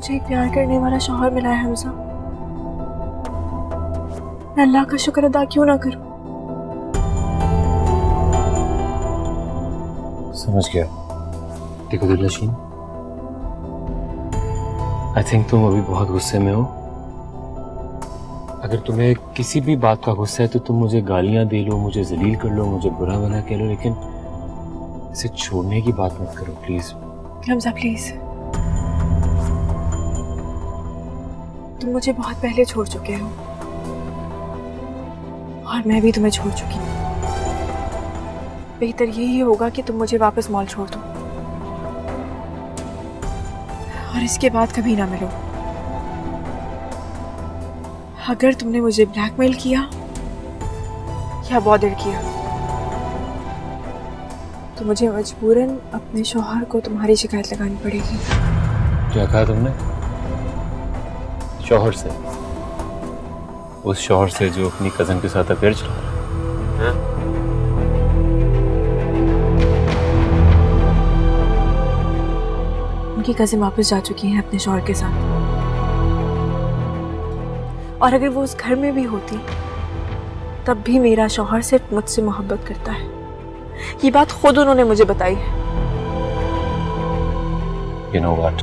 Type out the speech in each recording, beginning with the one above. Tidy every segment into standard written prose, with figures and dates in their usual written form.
मुझे एक प्यार करने वाला शौहर मिला है हमजा। मैं अल्लाह का शुक्र अदा क्यों ना करूं। समझ गया। देखो दिलनशीन, आई थिंक तुम अभी बहुत गुस्से में हो। अगर तुम्हें किसी भी बात का गुस्सा है तो तुम मुझे गालियां दे लो, मुझे जलील कर लो, मुझे बुरा भला कह लो, लेकिन इसे छोड़ने की बात मत करो प्लीज। हमजा प्लीज, तुम मुझे बहुत पहले छोड़ चुके हो और मैं भी तुम्हें छोड़ चुकी हूँ। बेहतर यही होगा कि तुम मुझे वापस मॉल छोड़ दो और इसके बाद कभी ना मिलो। अगर तुमने मुझे ब्लैकमेल किया या बॉदर किया तो मुझे मजबूरन अपने शौहर को तुम्हारी शिकायत लगानी पड़ेगी। क्या कहा तुमने? शौहर से? उस शौहर से जो अपनी कजन के साथ अफेयर चला रहा है? उनकी कजिन वापस जा चुकी हैं अपने शौहर के साथ, और अगर वो उस घर में भी होती तब भी मेरा शौहर सिर्फ मुझसे मोहब्बत करता है। ये बात खुद उन्होंने मुझे बताई है। You know what?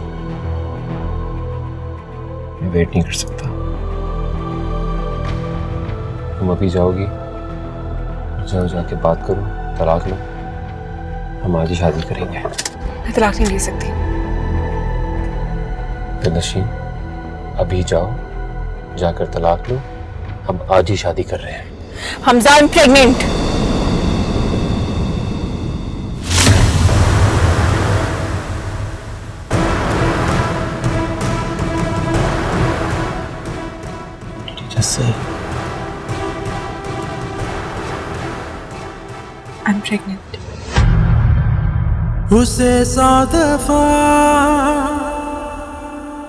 मैं वेट नहीं कर सकता। तुम अभी जाओगी, जाओ जाके बात करो, तलाक लो, हम आज ही शादी करेंगे। मैं तलाक नहीं ले सकती। दिलनशीन, अभी जाओ, जाकर तलाक लो, हम आज ही शादी कर रहे हैं। Hamza, I am pregnant. Just say I am pregnant. उसे 100 दफा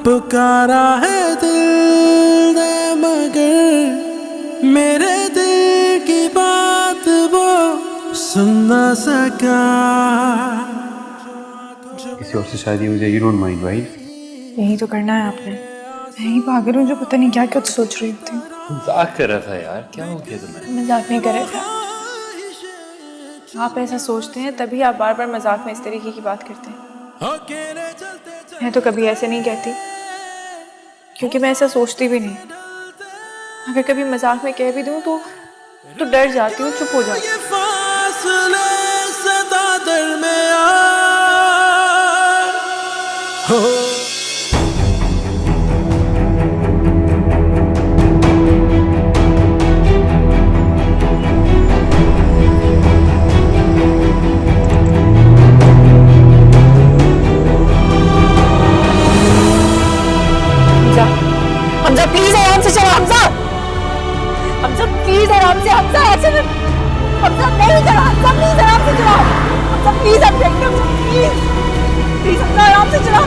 पुकारा है दिल ने, मगर मेरे दिल की बात वो सुन ना सका। किसी और से शादी हो जाए, यू डोंट माइंड राइट? यही तो करना है आपने। मैं ही पागल हूँ जो पता नहीं क्या कुछ सोच रही होती हूँ। मजाक कर रहा था यार, क्या हो गया तुम्हें? मजाक नहीं कर रहे थे आप ऐसा सोचते हैं तभी आप बार बार मजाक में इस तरीके की बात करते हैं। मैं तो कभी ऐसे नहीं कहती, क्योंकि मैं ऐसा सोचती भी नहीं। अगर कभी मजाक में कह भी दूं तो डर जाती हूँ, चुप हो जाती हूँ। हमजा प्लीज आराम से चलो। हमजा प्लीज आराम से। हमजा ऐसे में हमजा नहीं चला। हमजा प्लीज आराम से चलाओ। हमजा प्लीज, आप प्रेग्नेंट हो प्लीज। प्लीज हमजा आराम से चलाओ।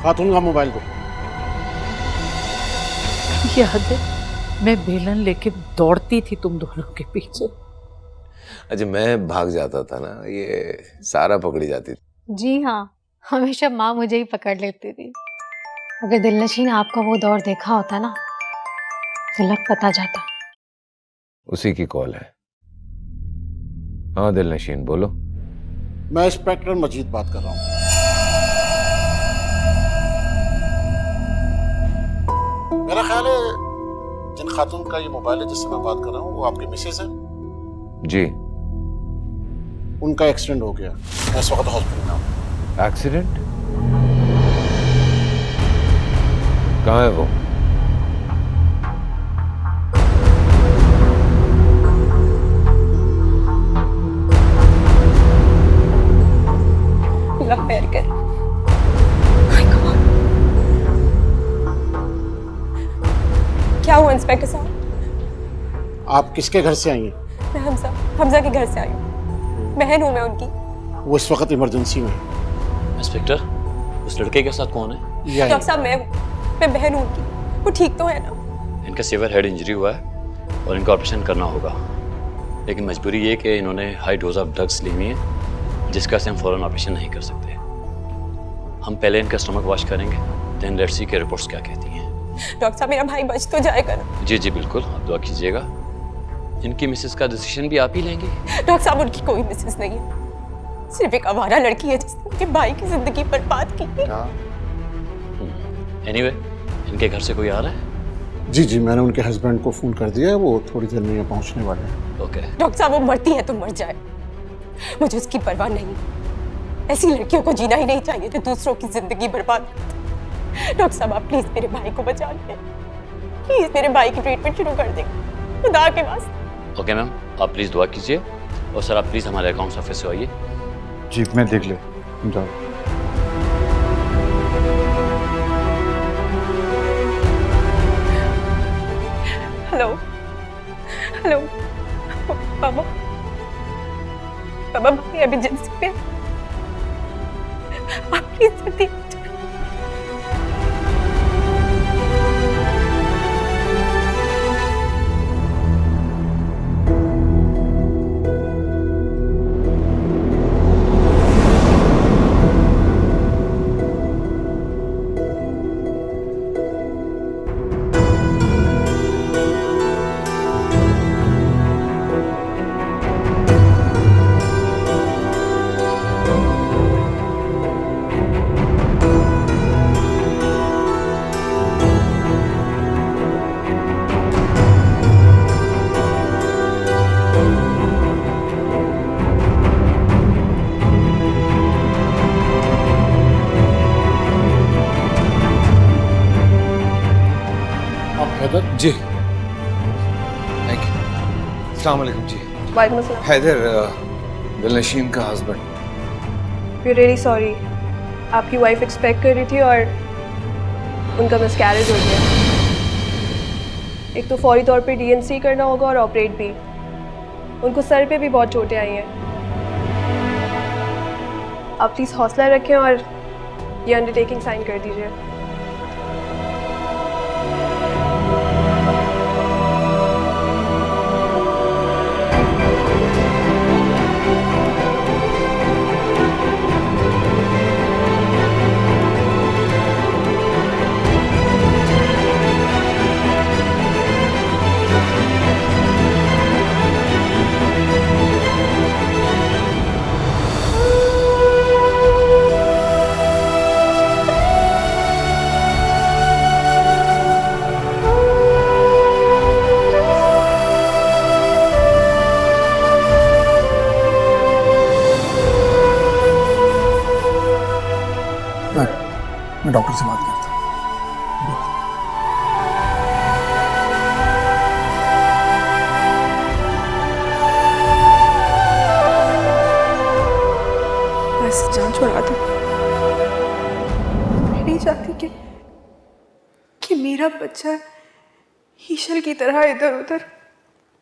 खातून का मोबाइल दो। याद है मैं बेलन लेके दौड़ती थी तुम दोनों के पीछे। अच्छा, मैं भाग जाता था ना, ये सारा पकड़ी जाती थी। जी हाँ, हमेशा माँ मुझे ही पकड़ लेती थी। अगर दिलनशीन आपका वो दौर देखा होता ना तो लग पता जाता। उसी की कॉल है। हाँ दिलनशीन, बोलो। मैं इंस्पेक्टर मजीद बात कर रहा हूँ। मेरा ख्याल है जिन खातून का ये मोबाइल है जिससे मैं बात कर रहा हूँ वो आपकी मिसेज है। जी। उनका एक्सीडेंट हो गया, मैं इस वक्त हॉस्पिटल में हूँ। एक्सीडेंट? कहाँ है वो? आप किसके घर से आई हैं? मैं हमजा के घर से आई हूँ। बहन हूँ मैं उनकी। वो इस वक्त इमरजेंसी में है। इंस्पेक्टर, उस लड़के के साथ कौन है? डॉक्टर साहब मैं बहन हूँ उनकी। वो ठीक तो है ना? इनका सीवियर हेड इंजरी हुआ है और इनका ऑपरेशन करना होगा, लेकिन मजबूरी ये कि इन्होंने हाई डोज ऑफ ड्रग्स ली हुई है, जिसका से हम फौरन ऑपरेशन नहीं कर सकते। हम पहले इनका स्टमक वॉश करेंगे, देन लेट्स सी के रिपोर्ट्स क्या कहती हैं। डॉक्टर साहब, मेरा भाई बच तो जाएगा ना? जी जी बिल्कुल, आप दुआ कीजिएगा। इनकी मिसेस का डिसीजन भी आप ही लेंगे? डॉक्टर साहब, उनकी कोई मिसेस नहीं है, सिर्फ एक आवारा लड़की है जिसने उनके भाई की जिंदगी बर्बाद की। एनीवे, इनके घर से कोई आ रहा है? जी, मैंने उनके हस्बैंड को फोन कर दिया है, वो थोड़ी देर में यहाँ पहुँचने वाले हैं। ओके। डॉक्टर साहब, वो मरती है तो मर जाए, मुझे उसकी परवाह नहीं। ऐसी लड़कियों को जीना ही नहीं चाहिए जो दूसरों की जिंदगी बर्बाद करती। डॉक्टर साहब, आप प्लीज मेरे भाई को बचा लें, प्लीज मेरे भाई की ट्रीटमेंट शुरू कर दें, खुदा के वास्ते। ओके मैम, आप प्लीज़ दुआ कीजिए, और सर आप प्लीज़ हमारे अकाउंट्स ऑफिस से आइए। जी मैं देख ले जाओ। हेलो पापा भाई इमरजेंसी पे, आप प्लीज जल्दी। जी थैंक यू। अस्सलाम वालेकुम जी। वालेकुम अस्सलाम। हैदर दिलनशीन का husband. We are really sorry, आपकी वाइफ एक्सपेक्ट कर रही थी और उनका मिसकैरेज हो गया। एक तो फौरी तौर पे डीएनसी करना होगा और ऑपरेट भी। उनको सर पे भी बहुत चोटें आई हैं। आप प्लीज़ हौसला रखें और ये अंडरटेकिंग साइन कर दीजिए। मैं डॉक्टर से बात करता हूँ। बस जान छोड़ा दो। मैं नहीं चाहती कि मेरा बच्चा ईशल की तरह इधर उधर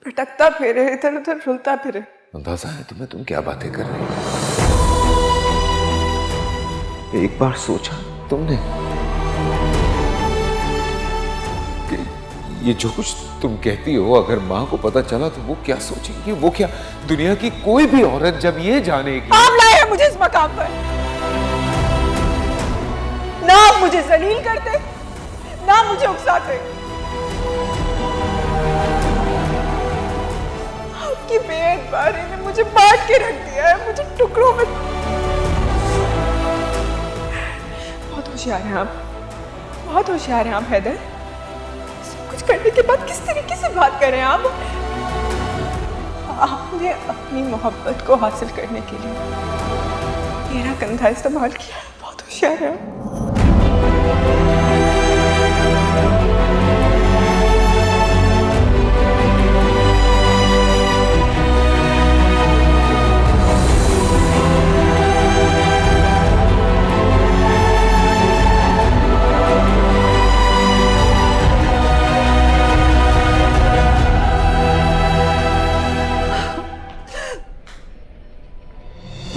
भटकता फिरे, इधर उधर रुलता फिरे। अंदाजा है तुम्हें तुम क्या बातें कर रही हो? एक बार सोचा तुमने कि ये जो कुछ तुम कहती हो अगर माँ को पता चला तो वो क्या सोचेगी? वो क्या दुनिया की कोई भी औरत जब ये जानेगी। आप लाए हैं मुझे इस मकाम पर, ना आप मुझे जलील करते ना मुझे उकसाते। आपकी बेएतबारी ने मुझे बांट के रख दिया है, मुझे टुकड़ों में। बहुत होशियार हैं आप, बहुत होशियार हैं आप हैदर। सब कुछ करने के बाद किस तरीके से बात कर रहे हैं आप? आपने अपनी मोहब्बत को हासिल करने के लिए मेरा कंधा इस्तेमाल किया। बहुत होशियार है आप।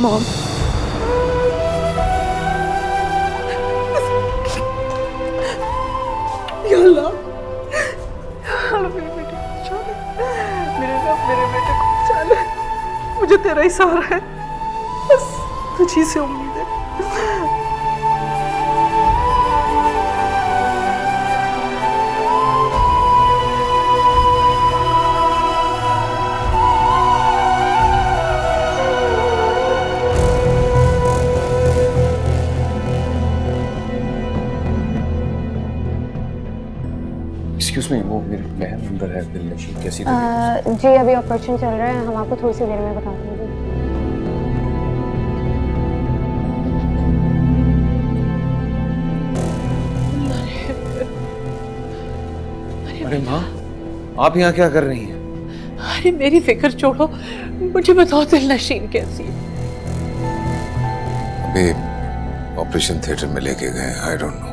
मॉम या अल्लाह मेरे बेटे को बचा ले, मेरे बेटे को बचा ले। मुझे तेरा ही सहारा है, बस तुझी से उम्मीद है। एक्सक्यूज मी, वो मेरी बहन अंदर है, दिलनशी कैसी जी अभी ऑपरेशन चल रहा है, हम आपको थोड़ी सी देर में बता देंगे। अरे माँ, आप यहाँ क्या कर रही हैं? अरे मेरी फिक्र छोड़ो, मुझे बताओ दिलनशीन कैसी है? अबे ऑपरेशन थिएटर में लेके गए, आई डोंट नो।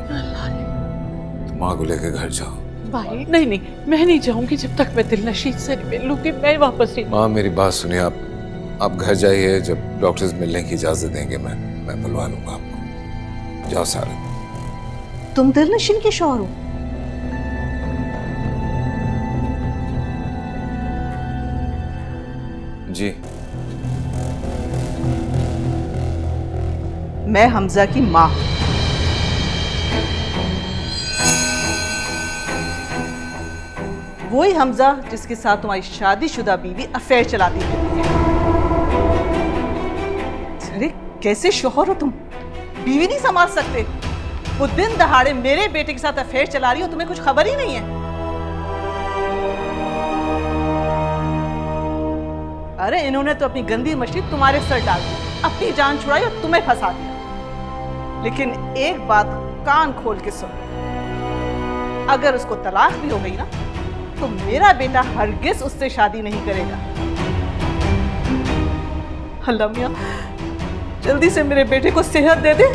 तो माँ को लेके घर जाओ। भाई नहीं नहीं, मैं नहीं जाऊंगी जब तक मैं दिलनशीन से नहीं मिलूंगी, मैं वापस नहीं। माँ मेरी बात सुनिए, आप घर जाइए, जब डॉक्टर्स मिलने की इजाजत देंगे मैं बुलवा लूंगा आपको। जाओ सारा। तुम दिलनशीन के शौहर हो? जी मैं हमजा की माँ। वही हमजा जिसके साथ तुम्हारी शादीशुदा बीवी अफेयर चलाती रहती है। अरे कैसे शौहर हो तुम, बीवी नहीं संभाल सकते? वो दिन दहाड़े मेरे बेटे के साथ अफेयर चला रही हो, तुम्हें कुछ खबर ही नहीं है? अरे इन्होंने तो अपनी गंदी मछली तुम्हारे सर डाल दी, अपनी जान छुड़ाई और तुम्हें फंसा दिया। लेकिन एक बात कान खोल के सुन, अगर उसको तलाक भी हो गई ना, तो मेरा बेटा हरगिज उससे शादी नहीं करेगा। अल्लाह मियां जल्दी से मेरे बेटे को सेहत दे दे,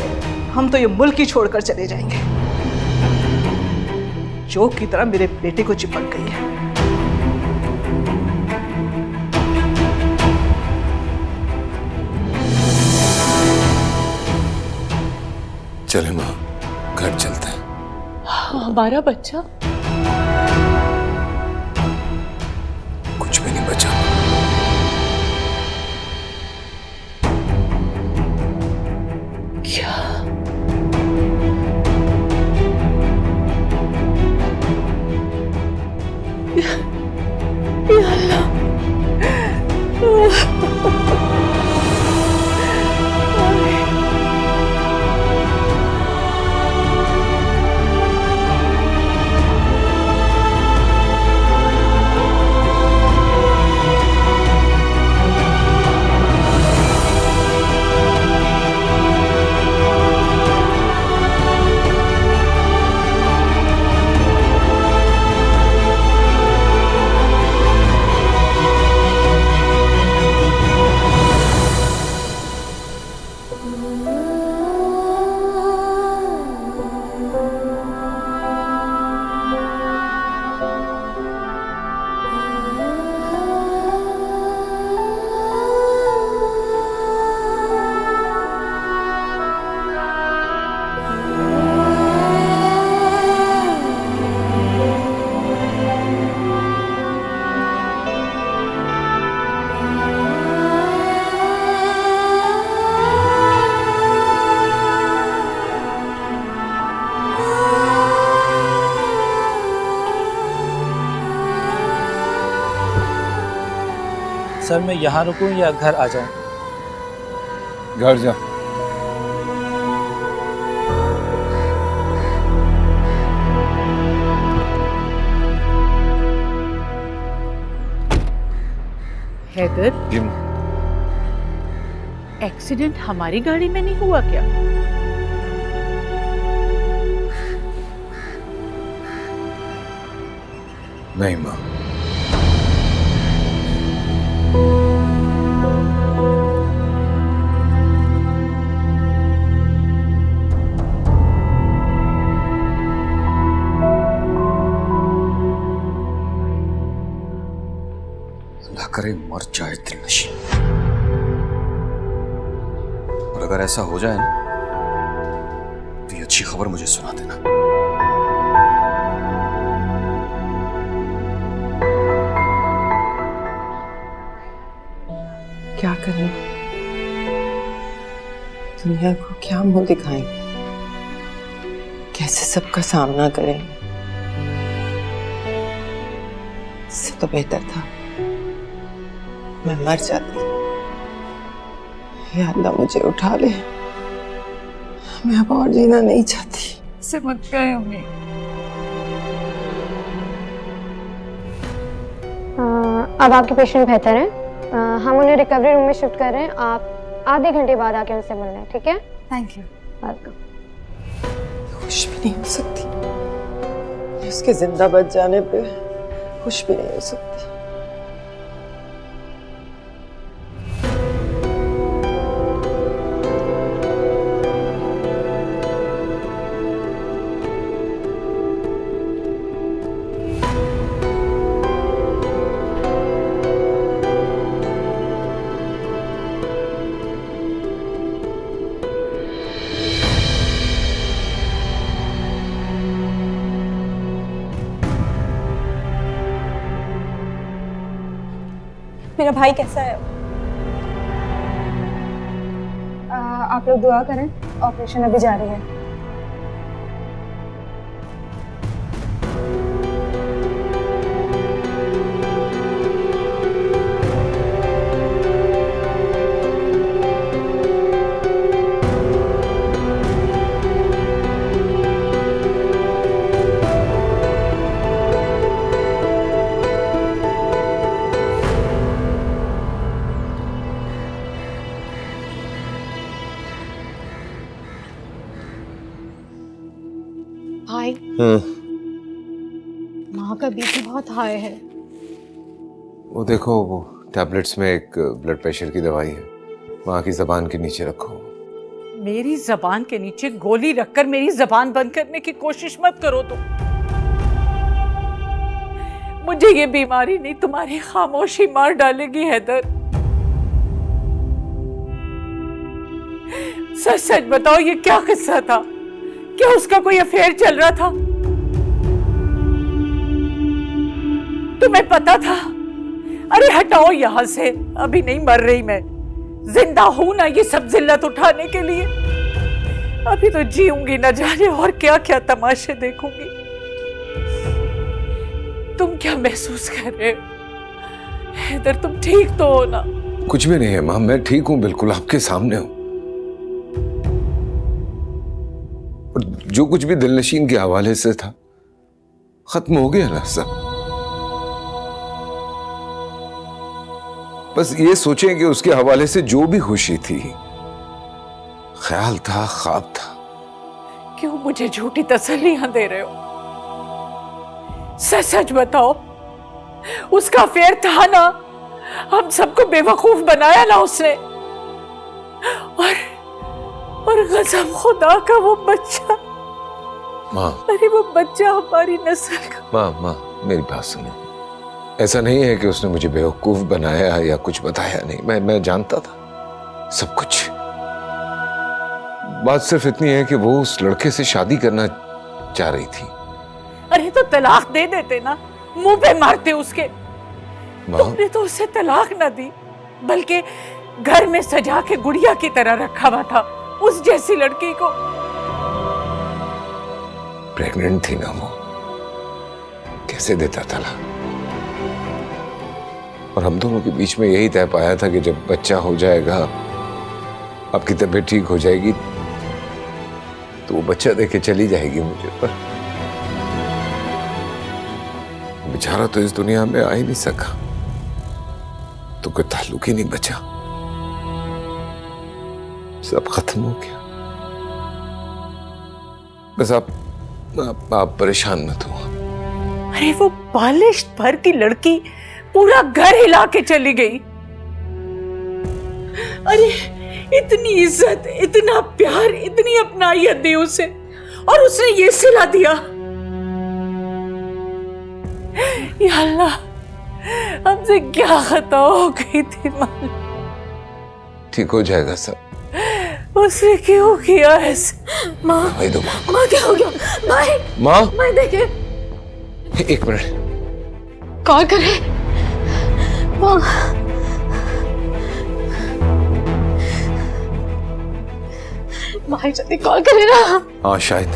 हम तो ये मुल्क ही छोड़कर चले जाएंगे। जोक की तरह मेरे बेटे को चिपक गई है। चले माँ, घर चलते हैं। हमारा बच्चा कुछ भी नहीं बचा। क्या? या अल्लाह। सर मैं यहाँ रुकूं या घर आ जाऊं? घर जा। हैदर, जी माँ। एक्सीडेंट हमारी गाड़ी में नहीं हुआ क्या? नहीं माँ। अल्लाह करे मर जाए दिलनशी। अगर ऐसा हो जाए ना तो ये अच्छी खबर मुझे सुना देना। क्या करें, दुनिया को क्या मुंह दिखाएं, कैसे सबका सामना करें। इससे तो बेहतर था मैं मर जाती। या अल्लाह मुझे उठा ले, मैं अब और जीना नहीं चाहती। से मत गए अम्मी। अब आपके पेशेंट बेहतर हैं। हम उन्हें रिकवरी रूम में शिफ्ट कर रहे हैं। आप आधे घंटे बाद आके उनसे मिल लें, ठीक है? Thank you. वेलकम। खुश भी नहीं हो सकती, उसके जिंदा बच जाने पे खुश भी नहीं हो सकती। मेरा भाई कैसा है? आप लोग दुआ करें, ऑपरेशन अभी जारी है। भाई, माँ का बीपी बहुत हाई है। वो देखो, वो टैबलेट्स में एक ब्लड प्रेशर की दवाई है, माँ की जबान के नीचे रखो। मेरी जबान के नीचे गोली रखकर मेरी जबान बंद करने की कोशिश मत करो तुम। मुझे ये बीमारी नहीं, तुम्हारी खामोशी मार डालेगी हैदर। सच सच बताओ, ये क्या किस्सा था? क्या उसका कोई अफेयर चल रहा था? तुम्हें पता था? अरे हटाओ यहां से, अभी नहीं मर रही मैं, जिंदा हूं ना ये सब जिल्लत उठाने के लिए। अभी तो जीऊंगी, न जाने और क्या क्या तमाशे देखूंगी। तुम क्या महसूस कर रहे हो हैदर? तुम ठीक तो हो ना? कुछ भी नहीं है माँ, मैं ठीक हूँ, बिल्कुल आपके सामने हूँ। और जो कुछ भी दिलनशीन के हवाले से था खत्म हो गया ना सब। बस ये सोचें कि उसके हवाले से जो भी खुशी थी, ख्याल था, ख्वाब था। क्यों मुझे झूठी तसल्लियां दे रहे हो? सच सच बताओ, उसका अफेयर था ना? हम सबको बेवकूफ बनाया ना उसने? और गजब खुदा का वो बच्चा, माँ, अरे वो बच्चा हमारी नस्ल का। माँ मेरी बात सुनो। ऐसा नहीं है कि उसने मुझे बेवकूफ बनाया या कुछ बताया नहीं, मैं जानता था सब कुछ। बात सिर्फ इतनी है कि वो उस लड़के से शादी करना चाह रही थी। अरे तो तलाक दे देते ना, मुंह पे मारते उसके। तुमने तो उसे तलाक ना दी, बल्कि घर में सजा के गुड़िया की तरह रखा हुआ था उस जैसी लड़की को। प्रेग्नेंट थी ना वो, कैसे देता तलाक? और हम दोनों के बीच में यही तय पाया था कि जब बच्चा हो जाएगा, आपकी तबीयत ठीक हो जाएगी, तो वो बच्चा देके चली जाएगी मुझे। पर बेचारा तो इस दुनिया में आ ही नहीं सका, तो कोई ताल्लुक ही नहीं बचा, सब खत्म हो गया। बस आप परेशान मत हो। अरे वो बालिश भर की लड़की पूरा घर हिला के चली गई। अरे इतनी इज्जत, इतना प्यार, इतनी अपनाइयत दी उसे, और उसने ये सिला दिया। या अल्लाह, हमसे क्या खता हो गई थी मालूम? ठीक हो जाएगा सब। उसने क्यों किया ऐसे? माँ, भाई दो माँ। माँ क्या हो गया? भाई, माँ भाई देखे। एक मिनट। कॉल करे। माँ, भाई जल्दी कॉल करे ना। हाँ शायद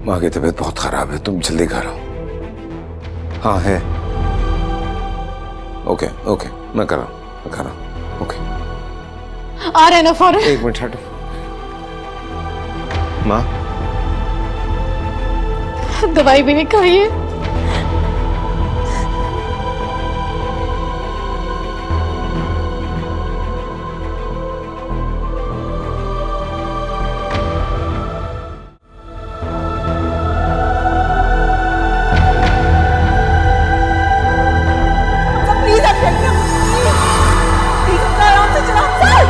माँ की तबीयत बहुत खराब है, तुम जल्दी घर आओ। हाँ है। ओके ओके, मैं कर रहा हूँ, ओके। आ रहे ना फौरन। एक मिनट हटो। माँ दवाई भी नहीं खाई है। प्लीज आप देखना, प्लीज अपना आराम से चला। अफजल,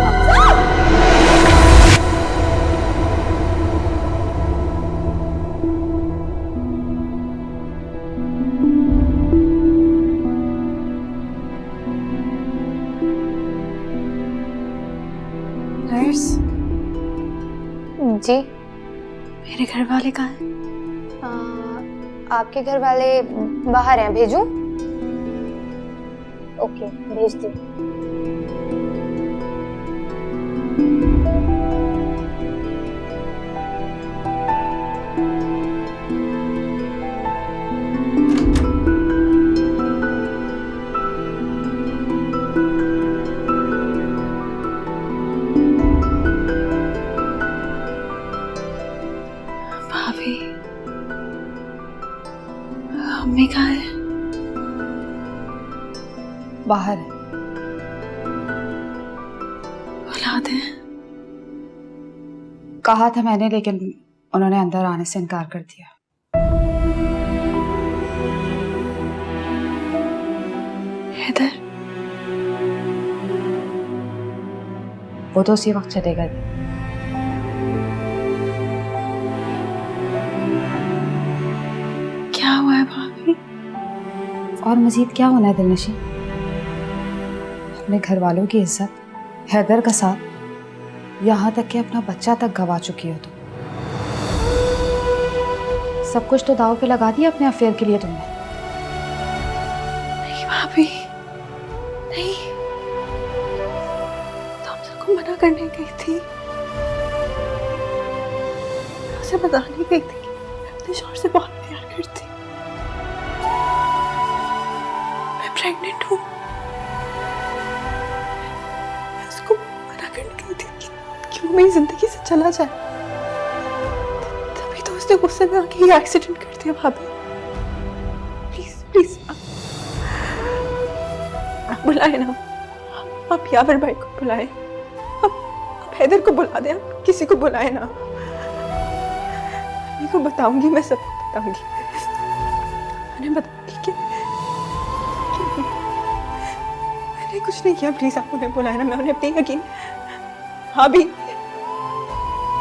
अफजल। नर्स, जी, मेरे घर वाले कहाँ हैं? आपके घर वाले बाहर हैं, भेजूं? ओके, भेज दी। भाभी, अम्मी कहाँ है? बाहर है। बुला दे। कहा था मैंने, लेकिन उन्होंने अंदर आने से इनकार कर दिया। हैदर, वो तो उसी वक्त चलेगा। क्या हुआ है भाभी? और मजीद क्या होना है दिलनशी? अपने घर वालों की इज्जत, हैदर का साथ, यहाँ तक कि अपना बच्चा तक गवा चुकी हो तुम। सब कुछ तो दाव पे लगा दिया अपने अफेयर के लिए तुमने। नहीं भाभी, नहीं, तो हम सबको मना करने गई थी, उसे बताने गई थी कि अपने शौहर से बहुत प्यार करती, मैं प्रेग्नेंट हूँ। मैं उसको मना करने गई थी कि वो मेरी जिंदगी से चला जाए, तभी तो उसने गुस्से में आके ये एक्सीडेंट कर दिया। भाभी प्लीज प्लीज आप बुलाए ना, आप यावर भाई को बुलाए, आप हैदर को बुला दे, आप किसी को बुलाए ना। अम्मी को बताऊंगी, मैं सबको बताऊंगी, उन्हें बताऊंगी कि मैंने कुछ नहीं किया। प्लीज आप उन्हें बुलाए ना, मैं उन्हें अपनी यकीन। भाभी,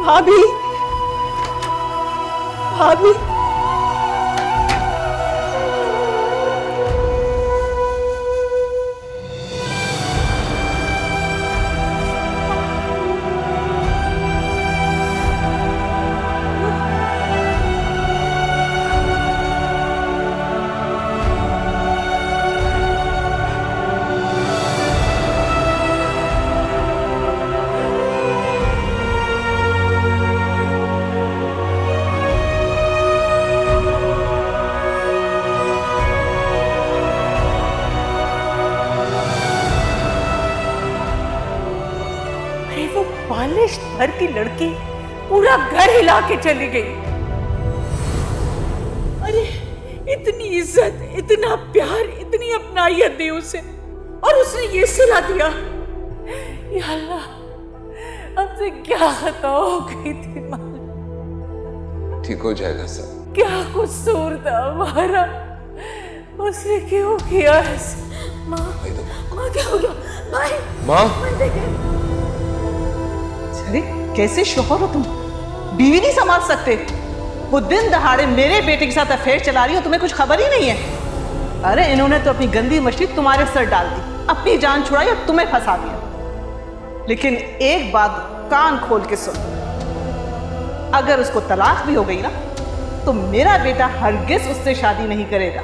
भाभी, भाभी, बालिश भर की लड़की पूरा घर हिला के चली गई। अरे इतनी इज्जत, इतना प्यार, इतनी अपनाइयत दी उसे, और उसने ये सिला दिया। या अल्लाह, हमसे क्या खता हो गई थी मालिक। ठीक हो जाएगा सब। क्या कसूर था हमारा, उसने क्यों किया ऐसे? माँ, माँ क्या हो गया? भाई, माँ, अरे कैसे शोहर हो तुम, बीवी नहीं संभाल सकते? वो दिन दहाड़े मेरे बेटे के साथ अफेयर चला रही हो, तुम्हें कुछ खबर ही नहीं है। अरे इन्होंने तो अपनी गंदी मछली तुम्हारे सर डाल दी, अपनी जान छुड़ाई और तुम्हें फंसा दिया। लेकिन एक बात कान खोल के सुन, अगर उसको तलाक भी हो गई ना तो मेरा बेटा हरगिज उससे शादी नहीं करेगा।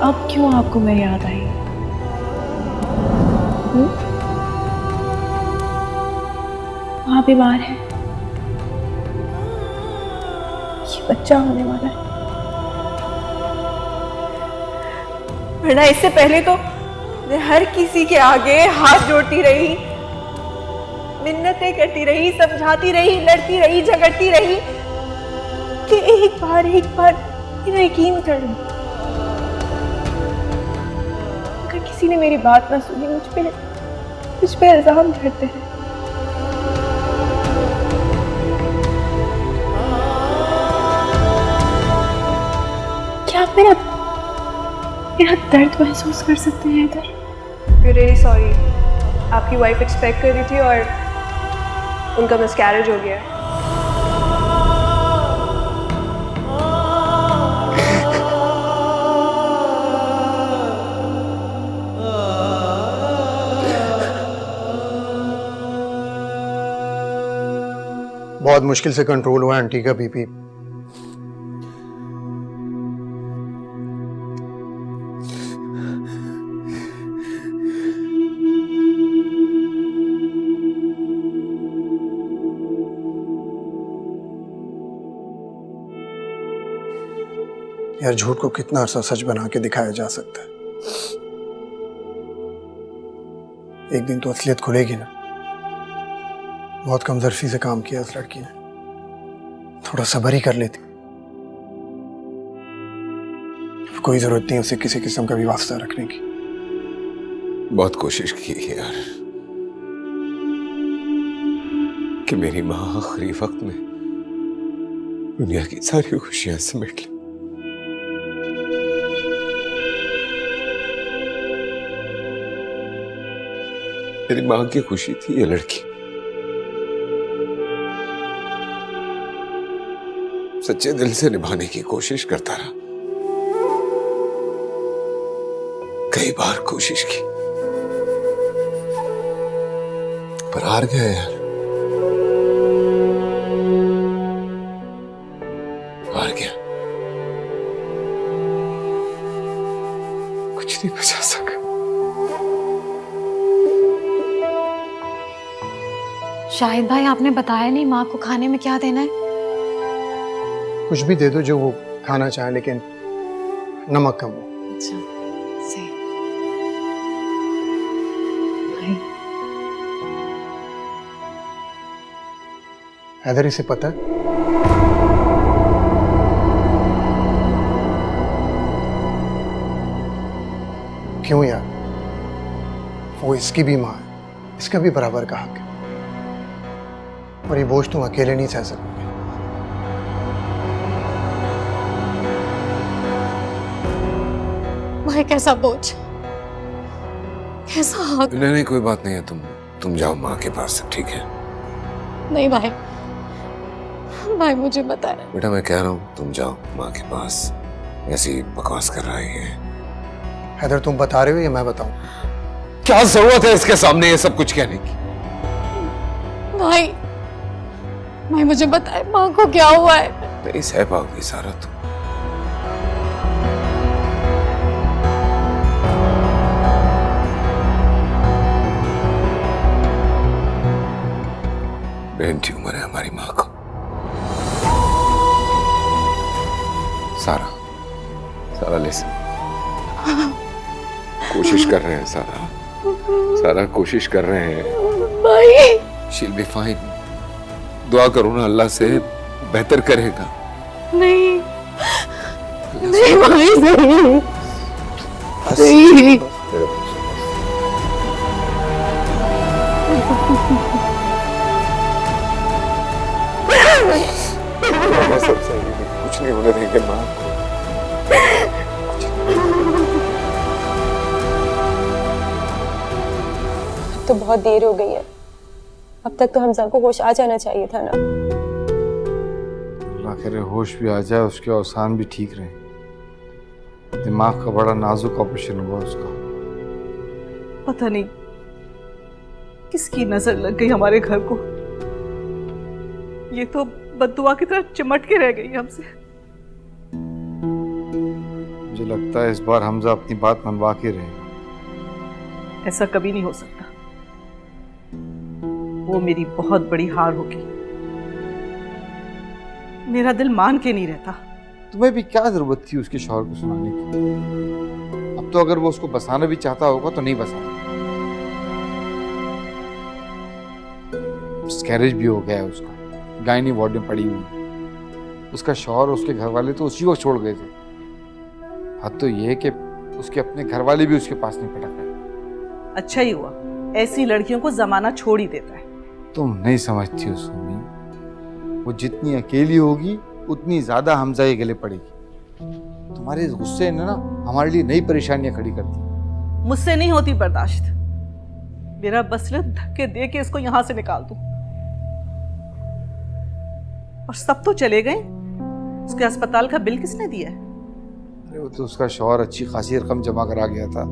अब क्यों आपको मेरी याद आई? वहां बीमार है, ये बच्चा होने वाला है। वरना इससे पहले तो मैं हर किसी के आगे हाथ जोड़ती रही, मिन्नतें करती रही, समझाती रही, लड़ती रही, झगड़ती रही कि एक बार मेरा यकीन कर लो। अगर किसी ने मेरी बात ना सुनी, मुझ पे इल्जाम धरते हैं। क्या आप मेरा दर्द महसूस कर सकते हैं इधर? We're really sorry, आपकी वाइफ एक्सपेक्ट कर रही थी और उनका मिसकैरेज हो गया। बहुत मुश्किल से कंट्रोल हुआ आंटी का बीपी। यार झूठ को कितना अरसा सच बना के दिखाया जा सकता है। एक दिन तो असलियत खुलेगी ना। बहुत कमजोरी से काम किया उस लड़की ने, थोड़ा सब्र ही कर लेती। कोई जरूरत नहीं उसे किसी किस्म का भी वास्ता रखने की। बहुत कोशिश की यार कि मेरी माँ आखिरी वक्त में दुनिया की सारी खुशियां समेट ले। मेरी माँ की खुशी थी ये लड़की। सच्चे दिल से निभाने की कोशिश करता रहा, कई बार कोशिश की, पर हार गया यार, हार गया। कुछ नहीं बचा सका। शाहिद भाई, आपने बताया नहीं माँ को खाने में क्या देना है? कुछ भी दे दो जो वो खाना चाहे, लेकिन नमक कम हो। अच्छा, सही। हैदर इसे पता है? क्यों यार, वो इसकी भी माँ है, इसका भी बराबर का हक है, और ये बोझ तुम अकेले नहीं सह सकते। भाई कैसा बोझ, कैसा हक? नहीं कोई बात नहीं है, तुम जाओ माँ के पास, ठीक है? नहीं भाई, भाई मुझे बताए। बेटा मैं कह रहा हूँ तुम जाओ माँ के पास, ऐसी बकवास कर रहा है। हैदर तुम बता रहे हो या मैं बताऊं? क्या जरूरत है इसके सामने ये सब कुछ कहने की? भाई मुझे बताए माँ को क्या हुआ है? नहीं सह पाओगी सारा तुम। ब्रेन ट्यूमर है हमारी माँ को। सारा लिसन, कोशिश कर रहे हैं सारा कोशिश कर रहे हैं भाई। शील बी फाइन, दुआ करो ना अल्लाह से, बेहतर करेगा। नहीं भाई नहीं। सब सही है, कुछ नहीं होने देंगे माँ। तो बहुत देर हो गई है, अब तक तो हमजा को होश आ जाना चाहिए था ना। अल्लाह करे होश भी आ जाए, उसके औसान भी ठीक रहे। दिमाग का बड़ा नाजुक ऑपरेशन हुआ उसका। पता नहीं किसकी नजर लग गई हमारे घर को, ये तो बद्दुआ की तरह चिमट के रह गई हमसे। मुझे लगता है इस बार हमजा अपनी बात मनवा के रहेगा। ऐसा कभी नहीं हो सकता, वो मेरी बहुत बड़ी हार होगी। मेरा दिल मान के नहीं रहता। तुम्हें भी क्या जरूरत थी उसके शौहर को सुनाने की? अब तो अगर वो उसको बसाना भी चाहता होगा तो नहीं बसाना। मिसकैरेज भी हो गया है उसका, गायनी वार्ड में पड़ी हुई। उसका शौहर और उसके घर वाले तो उसी वक्त छोड़ गए थे। हद तो ये है कि उसके अपने घर वाले भी उसके पास नहीं पटक रहे। अच्छा ही हुआ, ऐसी लड़कियों को जमाना छोड़ ही देता है। तुम नहीं समझती हो सुमी, वो जितनी अकेली होगी उतनी ज्यादा हमजा के गले पड़ेगी। तुम्हारे इस गुस्से ने ना हमारे लिए नई परेशानियां खड़ी कर दी। मुझसे नहीं होती बर्दाश्त। मेरा बस धक्के दे के इसको यहां से निकाल दूं। और सब तो चले गए, उसके अस्पताल का बिल किसने दिया है? अरे वो तो उसका शौहर अच्छी खासी रकम जमा करा गया था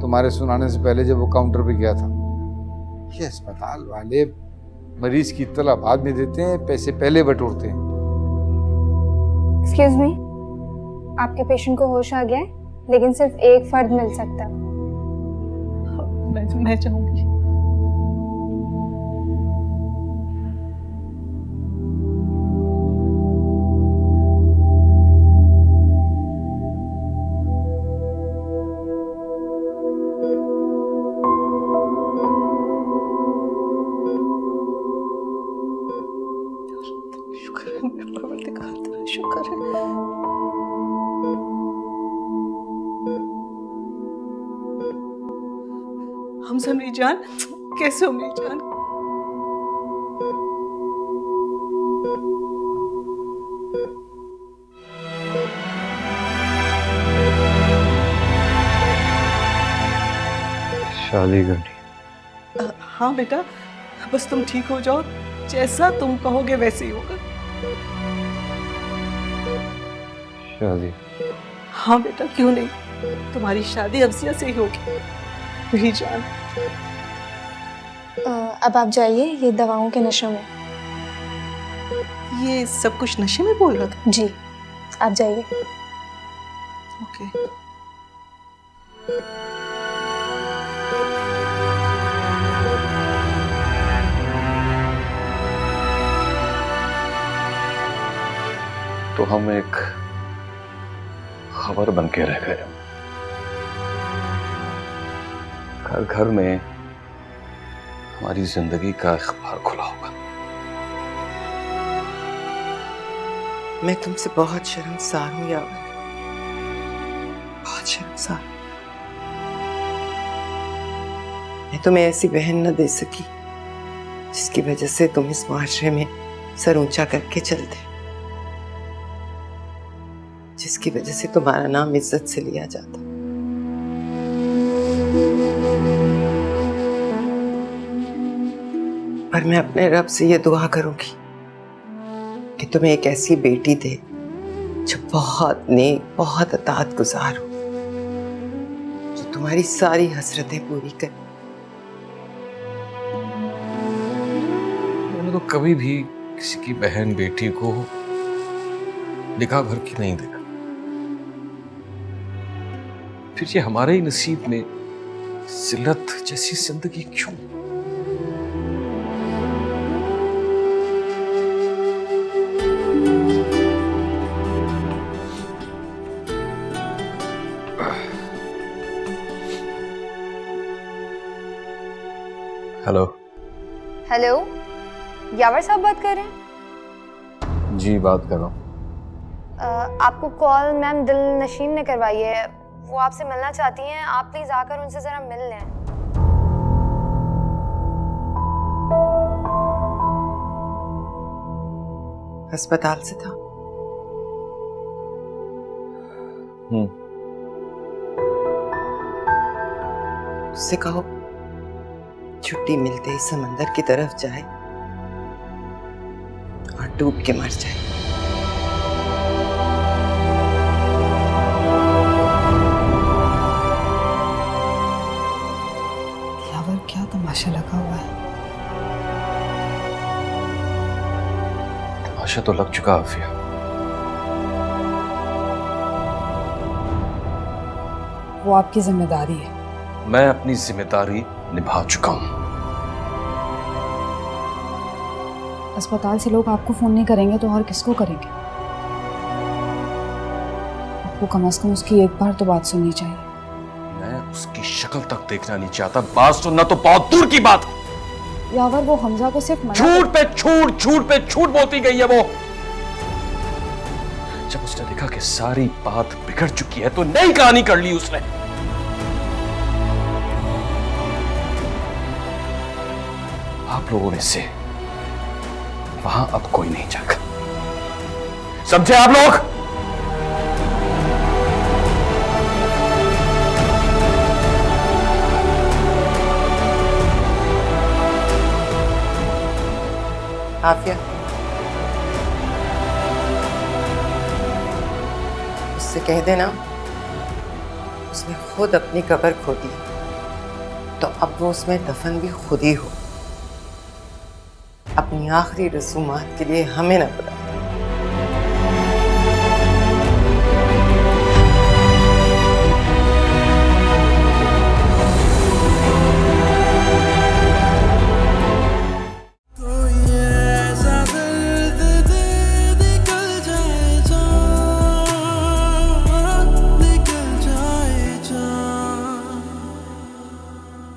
तुम्हारे सुनाने से पहले, जब वो काउंटर पे गया था। ये अस्पताल वाले मरीज की इत्तला बाद में देते हैं, पैसे पहले बटोरते हैं। एक्सक्यूज मी, आपके पेशेंट को होश आ गया है, लेकिन सिर्फ एक फर्द मिल सकता है। मैं चाहूंगी। शुक्र है। हमजा मेरी जान, कैसे हो मेरी जान? शादी करनी। हाँ बेटा, बस तुम ठीक हो जाओ, जैसा तुम कहोगे वैसे ही होगा। शादी? हाँ बेटा, क्यों नहीं, तुम्हारी शादी अफसिया से ही होगी मेरी जान। अब आप जाइए, ये दवाओं के नशे में। ये सब कुछ नशे में बोल रहा था? जी, आप जाइए। ओके। तो हम एक खबर बन के रह गए। घर घर में हमारी जिंदगी का अखबार खुला होगा। मैं तुमसे बहुत शर्मसार हूँ यावर, बहुत शर्मसार। मैं तुम्हें ऐसी बहन न दे सकी जिसकी वजह से तुम इस मुआशरे में सर ऊंचा करके चलते, जिसकी वजह से तुम्हारा नाम इज्जत से लिया जाता। पर मैं अपने रब से ये दुआ करूंगी कि तुम्हें एक ऐसी बेटी दे जो बहुत नेक, बहुत अताअत गुजार हो, जो तुम्हारी सारी हसरतें पूरी करे। मैंने तो कभी भी किसी की बहन बेटी को निकाह भर के नहीं देखा। फिर ये हमारे ही नसीब में जिल्लत जैसी जिंदगी क्यों? हेलो। हेलो, यावर साहब बात कर रहे हैं? जी बात कर रहा हूँ। आपको कॉल मैम दिलनशीन ने करवाई है, वो आपसे मिलना चाहती हैं। आप प्लीज आकर उनसे जरा मिल लें। अस्पताल से था? उससे कहो छुट्टी मिलते ही समंदर की तरफ जाए और डूब के मर जाए। तमाशा लगा हुआ है। तमाशा तो लग चुका आफिया। वो आपकी जिम्मेदारी है। मैं अपनी जिम्मेदारी निभा चुका हूं। अस्पताल से लोग आपको फोन नहीं करेंगे तो और किसको करेंगे? आपको कम से कम उसकी एक बार तो बात सुननी चाहिए। मैं उसकी शक्ल तक देखना नहीं चाहता, बात सुनना तो बहुत दूर की बात। यावर वो हमजा को सिर्फ झूठ पे झूठ, झूठ पे झूठ बोलती गई है वो। जब उसने देखा कि सारी बात बिगड़ चुकी है तो नई कहानी कर ली उसने। आप लोगों में से वहां अब कोई नहीं जाएगा, समझे आप लोग? आफिया, उससे कह देना उसने खुद अपनी कब्र खोदी तो अब वो उसमें दफन भी खुद ही हो। अपनी आखिरी रसूमात के लिए हमें ना बुला।